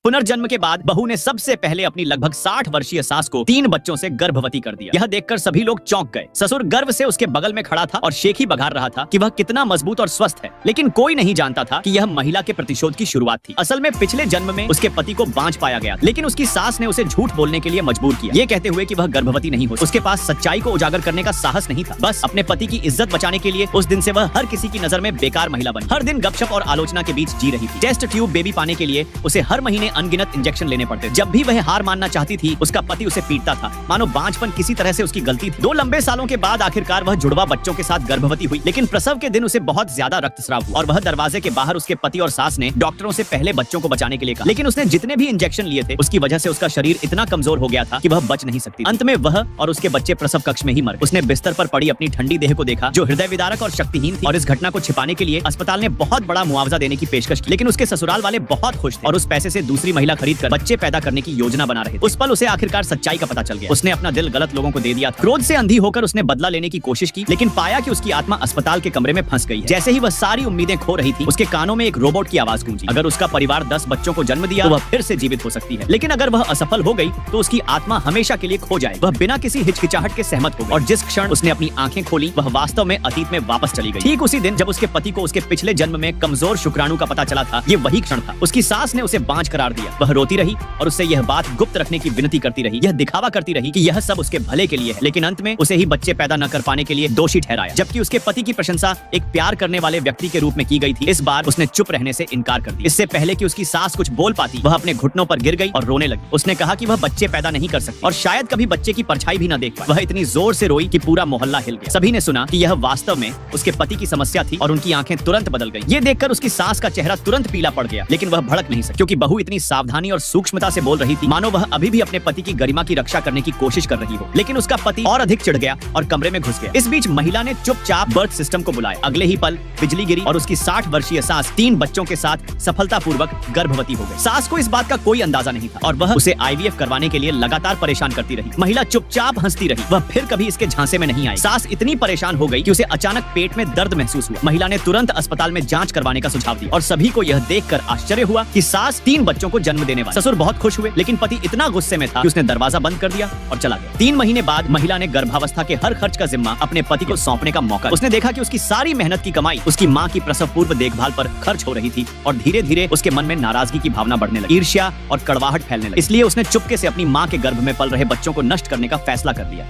पुनर्जन्म के बाद बहू ने सबसे पहले अपनी लगभग 60 वर्षीय सास को 3 बच्चों से गर्भवती कर दिया। यह देखकर सभी लोग चौंक गए। ससुर गर्व से उसके बगल में खड़ा था और शेखी बघार रहा था कि वह कितना मजबूत और स्वस्थ है, लेकिन कोई नहीं जानता था कि यह महिला के प्रतिशोध की शुरुआत थी। असल में पिछले जन्म में उसके पति को बांझ पाया गया, लेकिन उसकी सास ने उसे झूठ बोलने के लिए मजबूर किया, ये कहते हुए कि वह गर्भवती नहीं हो। उसके पास सच्चाई को उजागर करने का साहस नहीं था। बस अपने पति की इज्जत बचाने के लिए उस दिन से वह हर किसी की नजर में बेकार महिला बनी। हर दिन गपशप और आलोचना के बीच जी रही थी। टेस्ट ट्यूब बेबी पाने के लिए उसे हर महीने अनगिनत इंजेक्शन लेने पड़ते। जब भी वह हार मानना चाहती थी, उसका पति उसे पीटता था, मानो बांझपन किसी तरह से उसकी गलती थी। 2 लंबे सालों के बाद आखिरकार वह जुड़वा बच्चों के साथ गर्भवती हुई, लेकिन प्रसव के दिन उसे बहुत ज्यादा रक्तस्राव हुआ और वह दरवाजे के बाहर उसके पति और सास ने डॉक्टरों से पहले बच्चों को बचाने के लिए कहा, लेकिन उसने जितने भी इंजेक्शन लिए थे उसकी वजह से उसका शरीर इतना कमजोर हो गया था कि वह बच नहीं सकती। अंत में वह और उसके बच्चे प्रसव कक्ष में ही मर गए। उसने बिस्तर पर पड़ी अपनी ठंडी देह को देखा जो हृदय विदारक और शक्तिहीन थी, और इस घटना को छिपाने के लिए अस्पताल ने बहुत बड़ा मुआवजा देने की पेशकश की, लेकिन उसके ससुराल वाले बहुत खुश थे और उस पैसे से दूसरी महिला खरीदकर बच्चे पैदा करने की योजना बना रहे थे। उस पल उसे आखिरकार सच्चाई का पता चल गया। उसने अपना दिल गलत लोगों को दे दिया। क्रोध से अंधी होकर उसने बदला लेने की कोशिश की, लेकिन पाया कि उसकी आत्मा अस्पताल के कमरे में फंस गई है। जैसे ही वह सारी उम्मीदें खो रही थी, उसके कानों में एक रोबोट की आवाज गूंजी। अगर उसका परिवार 10 बच्चों को जन्म दिया तो वह फिर से जीवित हो सकती है, लेकिन अगर वह असफल हो गई तो उसकी आत्मा हमेशा के लिए खो जाए। वह बिना किसी हिचकिचाहट के सहमत हो गई और जिस क्षण उसने अपनी आंखें खोली वह वास्तव में अतीत में वापस चली गई। ठीक उसी दिन जब उसके पति को उसके पिछले जन्म में कमजोर शुक्राणु का पता चला था, ये वही क्षण था। उसकी सास ने उसे बांझ करार दिया। वह रोती रही और उससे यह बात गुप्त रखने की विनती करती रही। यह दिखावा करती रही कि यह सब उसके भले के लिए है, लेकिन अंत में उसे ही बच्चे पैदा न कर पाने के लिए दोषी ठहराया। जबकि उसके पति की प्रशंसा एक प्यार करने वाले व्यक्ति के रूप में की गई थी, इस बार उसने चुप रहने से इनकार कर दिया। इससे पहले कि उसकी सास कुछ बोल पाती, वह अपने घुटनों पर गिर गई और रोने लगी। उसने कहा कि वह बच्चे पैदा नहीं कर सकती और शायद कभी बच्चे की परछाई भी न देख पाए। वह इतनी जोर से रोई कि पूरा मोहल्ला हिल गया। सभी ने सुना कि यह वास्तव में उसके पति की समस्या थी और उनकी आंखें तुरंत बदल गई। ये देखकर उसकी सास का चेहरा तुरंत पीला पड़ गया, लेकिन वह भड़क नहीं सकी क्योंकि बहू इतनी सावधानी और सूक्ष्मता से बोल रही थी मानो वह अभी भी अपने पति की गरिमा की रक्षा करने की कोशिश कर रही हो। लेकिन उसका पति और अधिक चिढ़ गया और कमरे में घुस गया। इस बीच महिला ने चुपचाप बर्थ सिस्टम को बुलाया। अगले ही पल बिजली गिरी और उसकी 60 वर्षीय सास 3 बच्चों के साथ सफलतापूर्वक गर्भवती हो गई। सास को इस बात का कोई अंदाजा नहीं था और वह उसे आईवीएफ करवाने के लिए लगातार परेशान करती रही। महिला चुपचाप हंसती रही। वह फिर कभी इसके झांसे में नहीं आई। सास इतनी परेशान हो गई कि उसे अचानक पेट में दर्द महसूस हुआ। महिला ने तुरंत अस्पताल में जांच करवाने का सुझाव दिया और सभी को यह देखकर आश्चर्य हुआ कि सास 3 बच्चों को जन्म देने वाली। ससुर बहुत खुश हुए, लेकिन पति इतना गुस्से में था कि उसने दरवाजा बंद कर दिया और चला गया। 3 महीने बाद महिला ने गर्भावस्था के हर खर्च का जिम्मा अपने पति को सौंपने का मौका। उसने देखा कि उसकी सारी मेहनत की कमाई उसकी माँ की प्रसव पूर्व देखभाल पर खर्च हो रही थी और धीरे धीरे उसके मन में नाराजगी की भावना बढ़ने लगी, ईर्ष्या और कड़वाहट फैलने लगी। इसलिए उसने चुपके से अपनी माँ के गर्भ में पल रहे बच्चों को नष्ट करने का फैसला कर लिया।